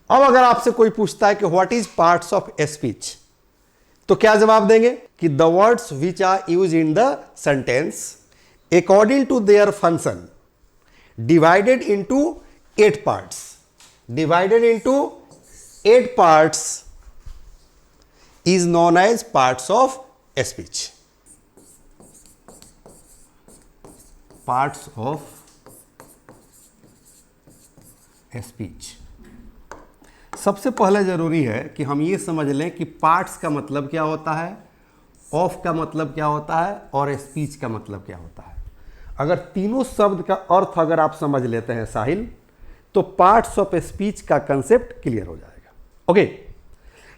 अब अगर आपसे कोई पूछता है कि what is parts of speech, तो क्या जवाब देंगे कि the words which are use in the sentence according to their function divided into 8 parts, divided into 8 parts is known as parts of speech. Parts of speech. सबसे पहले जरूरी है कि हम ये समझ लें कि पार्ट्स का मतलब क्या होता है, ऑफ का मतलब क्या होता है और स्पीच का मतलब क्या होता है। अगर तीनों शब्द का अर्थ अगर आप समझ लेते हैं साहिल, तो पार्ट्स ऑफ स्पीच का कंसेप्ट क्लियर हो जाएगा। ओके,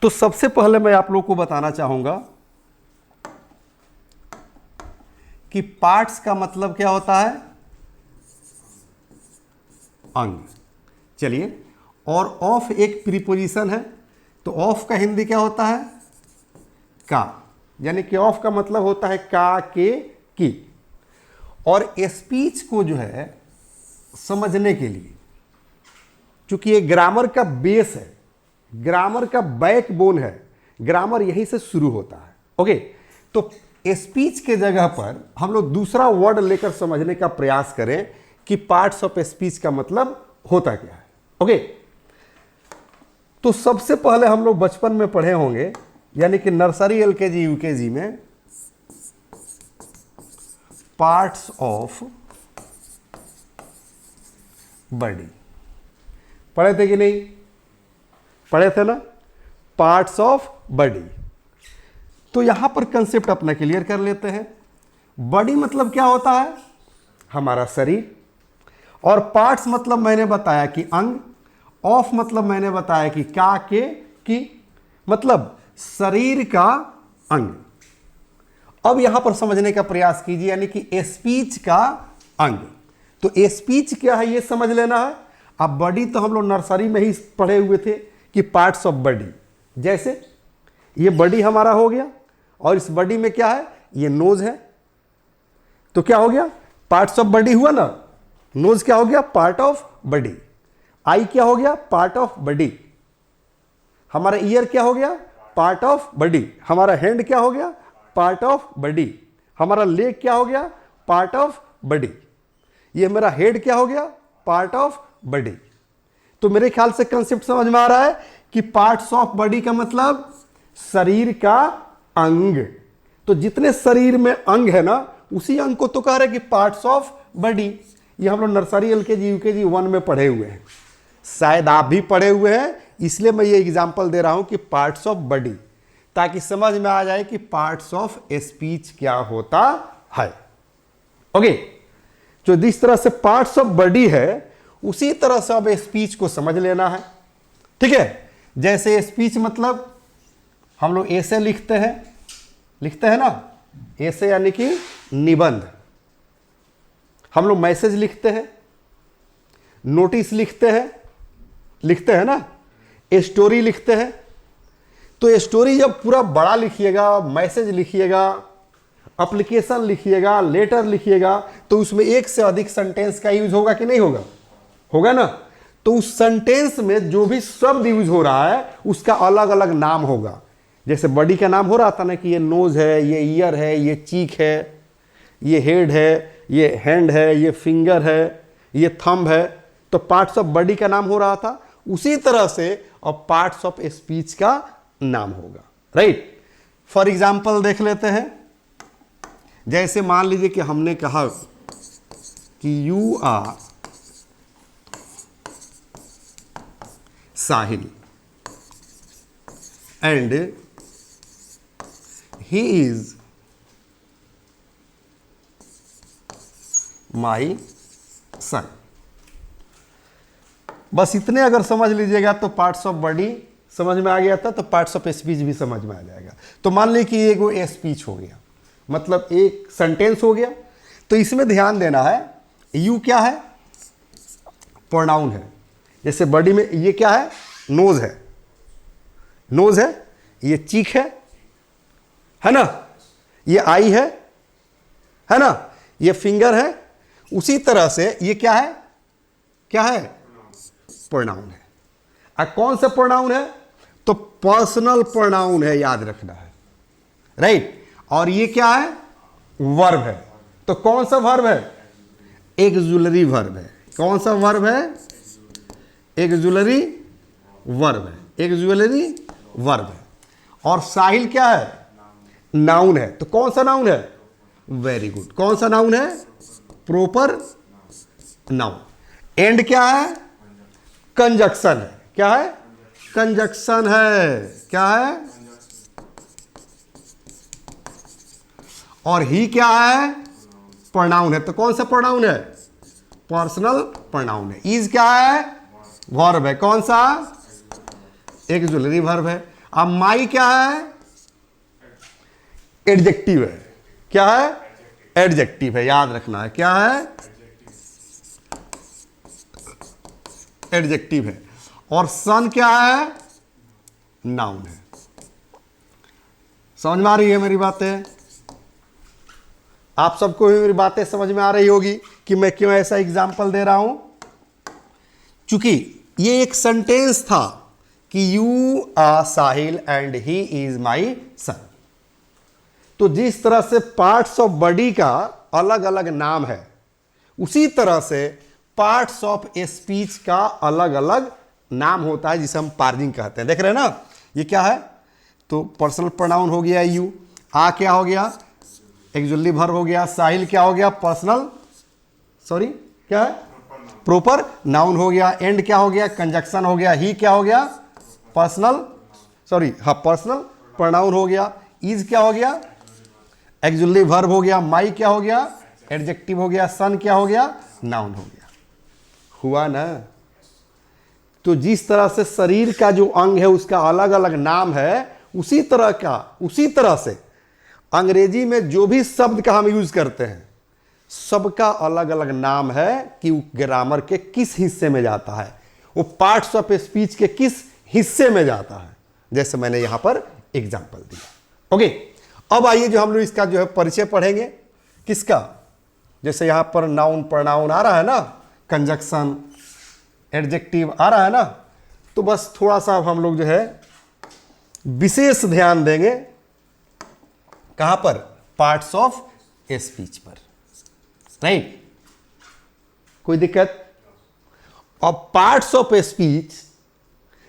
तो सबसे पहले मैं आप लोग को बताना चाहूंगा कि पार्ट्स का मतलब क्या होता है, अंग। चलिए, और ऑफ एक प्रीपोजिशन है, तो ऑफ का हिंदी क्या होता है, का, यानी कि ऑफ का मतलब होता है का, के, की। और स्पीच को जो है समझने के लिए, चूंकि ये ग्रामर का बेस है, ग्रामर का बैकबोन है, ग्रामर यहीं से शुरू होता है। ओके, तो स्पीच के जगह पर हम लोग दूसरा वर्ड लेकर समझने का प्रयास करें कि पार्ट्स ऑफ स्पीच का मतलब होता क्या है। ओके, तो सबसे पहले हम लोग बचपन में पढ़े होंगे, यानी कि नर्सरी, एलकेजी, यूकेजी में पार्ट्स ऑफ बॉडी पढ़े थे कि नहीं, पढ़े थे ना, पार्ट्स ऑफ बॉडी। तो यहां पर कंसेप्ट अपना क्लियर कर लेते हैं। बॉडी मतलब क्या होता है, हमारा शरीर, और पार्ट्स मतलब मैंने बताया कि अंग, ऑफ मतलब मैंने बताया कि का, के, की, मतलब शरीर का अंग। अब यहां पर समझने का प्रयास कीजिए, यानी कि स्पीच का अंग। तो स्पीच क्या है ये समझ लेना है। अब बॉडी तो हम लोग नर्सरी में ही पढ़े हुए थे कि पार्ट्स ऑफ बॉडी, जैसे ये बॉडी हमारा हो गया, और इस बॉडी में क्या है, ये नोज है, तो क्या हो गया, पार्ट्स ऑफ बॉडी हुआ ना। नोज क्या हो गया, पार्ट ऑफ बॉडी। आई क्या हो गया, पार्ट ऑफ बॉडी। हमारा ईयर क्या हो गया, पार्ट ऑफ बॉडी। हमारा हैंड क्या हो गया, पार्ट ऑफ बॉडी। हमारा लेग क्या हो गया, पार्ट ऑफ बॉडी। ये मेरा हेड क्या हो गया, पार्ट ऑफ बॉडी। तो मेरे ख्याल से कंसेप्ट समझ में आ रहा है कि पार्ट्स ऑफ बॉडी का मतलब शरीर का अंग। तो जितने शरीर में अंग है ना, उसी अंग को तो कह रहे कि पार्ट्स ऑफ बॉडी। ये हम लोग नर्सरी, एलकेजी, यूकेजी 1 में पढ़े हुए हैं, शायद आप भी पढ़े हुए हैं, इसलिए मैं ये एग्जांपल दे रहा हूं कि पार्ट्स ऑफ बॉडी, ताकि समझ में आ जाए कि पार्ट्स ऑफ स्पीच क्या होता है। ओके, जो जिस तरह से पार्ट्स ऑफ बॉडी है, उसी तरह से अब स्पीच को समझ लेना है। ठीक है, जैसे स्पीच मतलब हम लोग ऐसे लिखते हैं ना, ऐसे यानी कि निबंध। हम लोग मैसेज लिखते हैं, नोटिस लिखते हैं ना, स्टोरी लिखते हैं। तो स्टोरी जब पूरा बड़ा लिखिएगा, मैसेज लिखिएगा, एप्लीकेशन लिखिएगा, लेटर लिखिएगा, तो उसमें एक से अधिक सेंटेंस का यूज होगा कि नहीं होगा, होगा ना। तो उस सेंटेंस में जो भी शब्द यूज हो रहा है उसका अलग अलग नाम होगा। जैसे बॉडी का नाम हो रहा था ना कि ये नोज है, ये ईयर है, ये चीक है, ये हेड है, ये हैंड है, ये फिंगर है, ये थंब है। तो पार्ट्स ऑफ बॉडी का नाम हो रहा था, उसी तरह से अब पार्ट्स ऑफ स्पीच का नाम होगा, राइट। फॉर एग्जाम्पल देख लेते हैं। जैसे मान लीजिए कि हमने कहा कि you are Sahil and he is my son. बस इतने अगर समझ लीजिएगा तो पार्ट्स ऑफ बॉडी समझ में आ गया था, तो पार्ट्स ऑफ स्पीच भी समझ में आ जाएगा। तो मान लीजिए कि एक वो स्पीच हो गया, मतलब एक सेंटेंस हो गया। तो इसमें ध्यान देना है, यू क्या है, प्रोनाउन है। जैसे बॉडी में ये क्या है, नोज है, नोज है, ये चीक है ना, ये आई है ना, ये फिंगर है। उसी तरह से ये क्या है, क्या है, प्रोनाउन है। कौन सा प्रोनाउन है? तो पर्सनल प्रोनाउन है, याद रखना है, राइट। और ये क्या है? वर्ब है। तो कौन सा वर्ब है? एक्सुलरी वर्ब है। कौन सा वर्ब है? एक्सुलरी वर्ब है। एक्सुलरी वर्ब है। और साहिल क्या है? नाउन है। तो कौन सा नाउन है? Very good. कौन सा नाउन है? Proper noun. एंड क्या है? कंजक्शन है। क्या है? कंजक्शन है। क्या है? और ही क्या है? प्रोनाउन है। तो कौन सा प्रोनाउन है? पर्सनल प्रोनाउन है। इज क्या है? वर्ब है। कौन सा? एक्सुलरी वर्ब है। अब माई क्या है? एडजेक्टिव है। क्या है? एडजेक्टिव है, याद रखना है। क्या है? एडजेक्टिव है। और सन क्या है? नाउन है। समझ में आ रही है मेरी बातें? आप सबको भी मेरी बातें समझ में आ रही होगी कि मैं क्यों ऐसा एग्जाम्पल दे रहा हूं। चूंकि ये एक सेंटेंस था कि you are Sahil and he is my son. तो जिस तरह से पार्ट्स ऑफ बॉडी का अलग अलग नाम है, उसी तरह से पार्ट्स ऑफ स्पीच का अलग अलग नाम होता है, जिसे हम पार्जिंग कहते हैं। देख रहे हैं ना, ये क्या है? तो पर्सनल प्रोनाउन हो गया यू। आ क्या हो गया? एक्सुलरी वर्ब हो गया। साहिल क्या हो गया? पर्सनल, सॉरी क्या है? प्रॉपर नाउन हो गया। एंड क्या हो गया? कंजक्शन हो गया। ही क्या हो गया? पर्सनल, सॉरी हाँ पर्सनल प्रोनाउन हो गया। इज क्या हो गया? एक्सुलरी वर्ब हो गया। माई क्या हो गया? एडजेक्टिव हो गया। सन क्या हो गया? नाउन हो गया। हुआ ना? तो जिस तरह से शरीर का जो अंग है उसका अलग अलग नाम है, उसी तरह से अंग्रेजी में जो भी शब्द का हम यूज करते हैं, सबका अलग अलग नाम है कि वो ग्रामर के किस हिस्से में जाता है, वो पार्ट्स ऑफ स्पीच के किस हिस्से में जाता है, जैसे मैंने यहां पर एग्जांपल दिया। ओके, अब आइए जो हम लोग इसका जो है परिचय पढ़ेंगे। किसका? जैसे यहां पर नाउन प्रोनाउन आ रहा है ना, कंजक्शन, एडजेक्टिव आ रहा है ना, तो बस थोड़ा सा हम लोग जो है विशेष ध्यान देंगे। कहां पर? पार्ट्स ऑफ स्पीच पर, राइट? कोई दिक्कत? अब पार्ट्स ऑफ स्पीच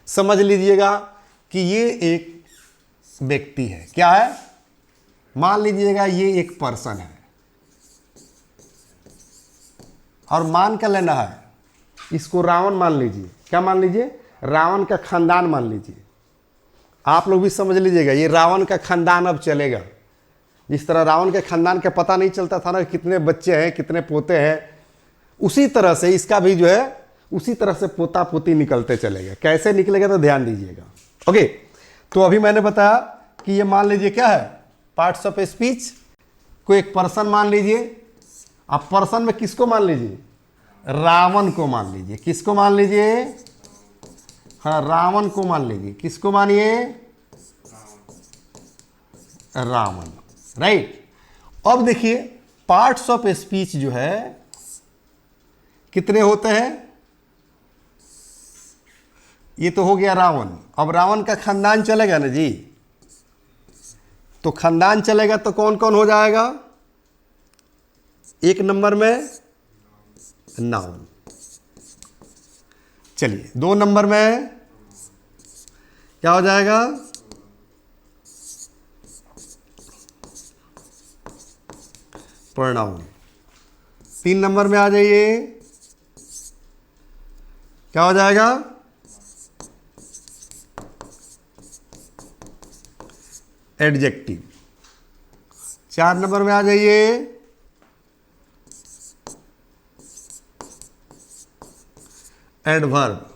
समझ लीजिएगा कि ये एक व्यक्ति है। क्या है? मान लीजिएगा ये एक पर्सन है, और मान कर लेना है इसको रावण मान लीजिए। क्या मान लीजिए? रावण का खानदान मान लीजिए। आप लोग भी समझ लीजिएगा, ये रावण का खानदान अब चलेगा। जिस तरह रावण के खानदान का पता नहीं चलता था ना, कितने बच्चे हैं, कितने पोते हैं, उसी तरह से इसका भी जो है उसी तरह से पोता पोती निकलते चलेगा। कैसे निकलेगा तो ध्यान दीजिएगा। ओके, तो अभी मैंने बताया कि ये मान लीजिए क्या है? Parts of speech. कोई एक पर्सन मान लीजिए। आप पर्सन में किसको मान लीजिए? रावण को मान लीजिए। किसको मान लीजिए? हाँ, रावण को मान लीजिए। किसको मानिए? रावण, राइट। अब देखिए पार्ट्स ऑफ स्पीच जो है कितने होते हैं? ये तो हो गया रावण। अब रावण का खानदान चलेगा ना जी, तो खानदान चलेगा तो कौन कौन हो जाएगा? एक नंबर में नाउन। चलिए, 2 नंबर में क्या हो जाएगा? प्रोनाउन। 3 नंबर में आ जाइए, क्या हो जाएगा? एडजेक्टिव। 4 नंबर में आ जाइए, एडवर्ब।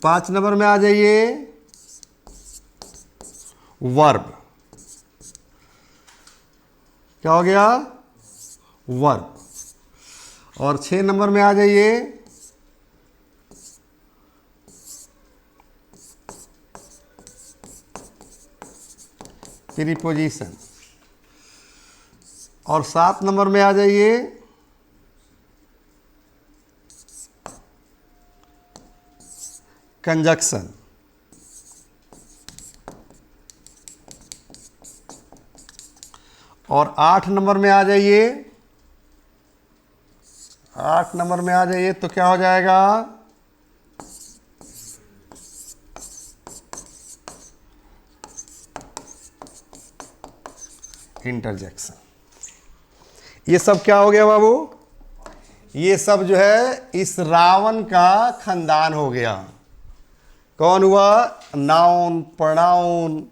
5 नंबर में आ जाइए, वर्ब। क्या हो गया? वर्ब। और 6 नंबर में आ जाइए, प्रीपोजिशन। और 7 नंबर में आ जाइए कंजक्शन, और 8 नंबर में आ जाइए, 8 नंबर में आ जाइए तो क्या हो जाएगा, इंटरजेक्शन। ये सब क्या हो गया बाबू, ये सब जो है इस रावण का खानदान हो गया। कौन हुआ, noun, pronoun,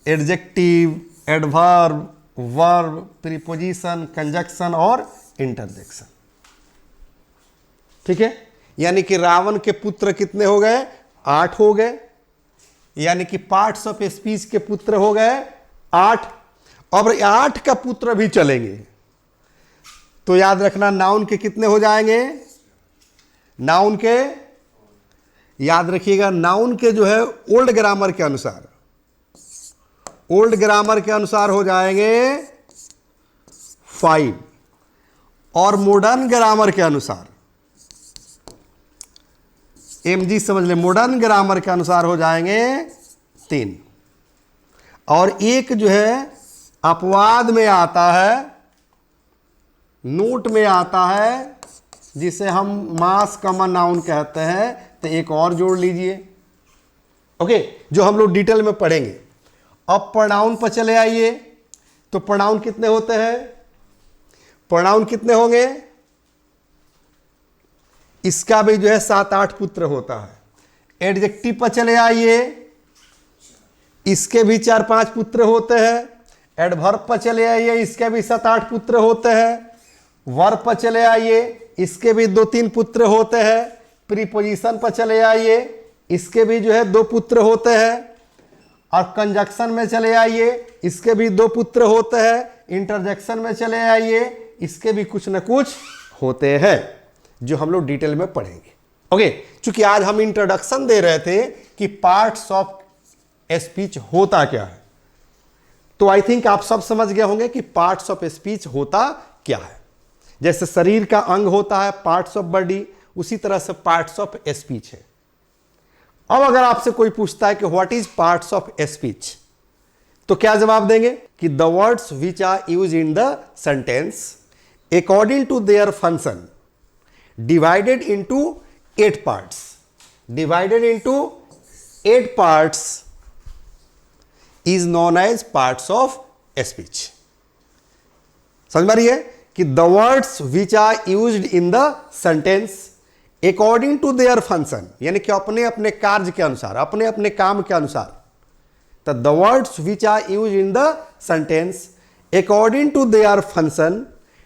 adjective, adverb, verb, preposition, conjunction और इंटरजेक्शन। ठीक है, यानी कि रावण के पुत्र कितने हो गए, 8 हो गए, यानी कि पार्ट्स ऑफ स्पीच के पुत्र हो गए 8। अब 8 का पुत्र भी चलेंगे तो याद रखना नाउन के कितने हो जाएंगे, नाउन के, याद रखिएगा नाउन के जो है ओल्ड ग्रामर के अनुसार, ओल्ड ग्रामर के अनुसार हो जाएंगे 5, और मॉडर्न ग्रामर के अनुसार, एमजी समझ ले, मॉडर्न ग्रामर के अनुसार हो जाएंगे 3, और एक जो है अपवाद में आता है, नोट में आता है, जिसे हम मास कॉमन नाउन कहते हैं, तो एक और जोड़ लीजिए। ओके, जो हम लोग डिटेल में पढ़ेंगे। अब प्रोनाउन पर चले आइए, तो प्रोनाउन कितने होते हैं, प्रोनाउन कितने होंगे, इसका भी जो है 7-8 पुत्र होता है। एडजेक्टिव पर चले आइए, इसके भी 4-5 पुत्र होते हैं। एडवर्ब पर चले आइए, इसके भी 7-8 पुत्र होते हैं। वर्ब पर चले आइए, इसके भी 2-3 पुत्र होते हैं। प्रीपोजिशन पर चले आइए, इसके भी जो है 2 पुत्र होते हैं। और कंजक्शन में चले आइए, इसके भी 2 पुत्र होते हैं। इंटरजेक्शन में चले आइए, इसके भी कुछ न कुछ होते हैं, जो हम लोग डिटेल में पढ़ेंगे। ओके, चूंकि आज हम इंट्रोडक्शन दे रहे थे कि पार्ट्स ऑफ स्पीच होता क्या है, तो आई थिंक आप सब समझ गए होंगे कि पार्ट्स ऑफ स्पीच होता क्या है। जैसे शरीर का अंग होता है पार्ट्स ऑफ बॉडी, उसी तरह से पार्ट्स ऑफ स्पीच है। अब अगर आपसे कोई पूछता है कि what is parts of speech, तो क्या जवाब देंगे कि the words which are use in the sentence according to their function divided into 8 parts, divided into 8 parts is known as parts of speech. समझ में आ रही है कि the words which are used in the sentence according to their function, यानी कि अपने अपने कार्य के अनुसार, अपने अपने काम के अनुसार, तो the words which are used in the sentence according to their function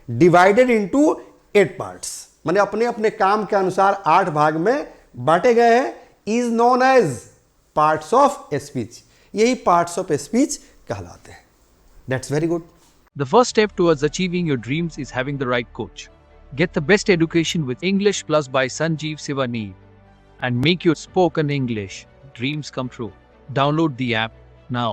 divided into 8 parts, माने अपने अपने काम के अनुसार 8 भाग में बांटे गए हैं, is known as parts of speech. यही पार्ट्स ऑफ स्पीच कहलाते हैं। That's very good. The first step towards achieving your dreams is having the right coach. Get the best education with English Plus by Sanjeev Sivaneev and make your spoken English dreams come true. Download the app now.